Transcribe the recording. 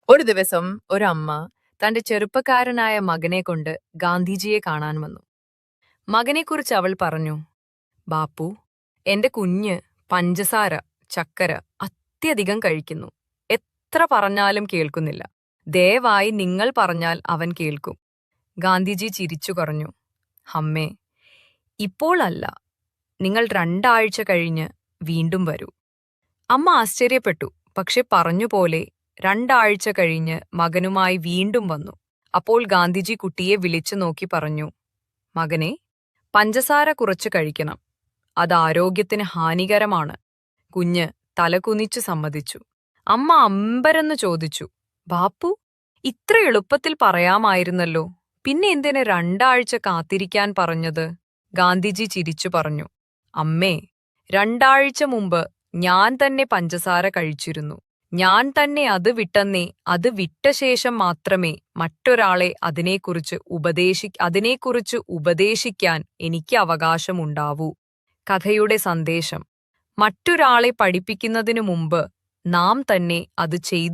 ഒരു ദിവസം ഒരമ്മ തന്റെ ചെറുപ്പക്കാരനായ മകനെ കൊണ്ട് ഗാന്ധിജിയെ കാണാൻ വന്നു. മകനെക്കുറിച്ച് അവൾ പറഞ്ഞു, ബാപ്പു, എന്റെ കുഞ്ഞ് പഞ്ചസാര, ചക്കര അത്യധികം കഴിക്കുന്നു. എത്ര പറഞ്ഞാലും കേൾക്കുന്നില്ല. ദയവായി നിങ്ങൾ പറഞ്ഞാൽ അവൻ കേൾക്കും. ഗാന്ധിജി ചിരിച്ചു പറഞ്ഞു, അമ്മേ, ഇപ്പോൾ അല്ല, നിങ്ങൾ 2 ആഴ്ച കഴിഞ്ഞ് വീണ്ടും വരൂ. അമ്മ ആശ്ചര്യപ്പെട്ടു. പക്ഷെ പറഞ്ഞുപോലെ 2 ആഴ്ച കഴിഞ്ഞ് മകനുമായി വീണ്ടും വന്നു. അപ്പോൾ ഗാന്ധിജി കുട്ടിയെ വിളിച്ചു നോക്കി പറഞ്ഞു, മകനെ, പഞ്ചസാര കുറച്ച് കഴിക്കണം. അത് ആരോഗ്യത്തിന് ഹാനികരമാണ്. കുഞ്ഞ് തലകുനിച്ചു സമ്മതിച്ചു. അമ്മ അമ്പരന്ന് ചോദിച്ചു, ബാപ്പു, ഇത്ര എളുപ്പത്തിൽ പറയാമായിരുന്നല്ലോ, പിന്നെ എന്തിന് 2 ആഴ്ച കാത്തിരിക്കാൻ പറഞ്ഞത്? ഗാന്ധിജി ചിരിച്ചു പറഞ്ഞു, അമ്മേ, 2 ആഴ്ച മുമ്പ് ഞാൻ തന്നെ പഞ്ചസാര കഴിച്ചിരുന്നു. ഞാൻ തന്നെ അത് വിട്ടെന്നേ. അത് വിട്ട ശേഷം മാത്രമേ മറ്റൊരാളെ അതിനെക്കുറിച്ച് ഉപദേശിക്കാൻ എനിക്ക് അവകാശമുണ്ടാവൂ. കഥയുടെ സന്ദേശം: മറ്റൊരാളെ പഠിപ്പിക്കുന്നതിനു മുമ്പ് നാം തന്നെ അത് ചെയ്തു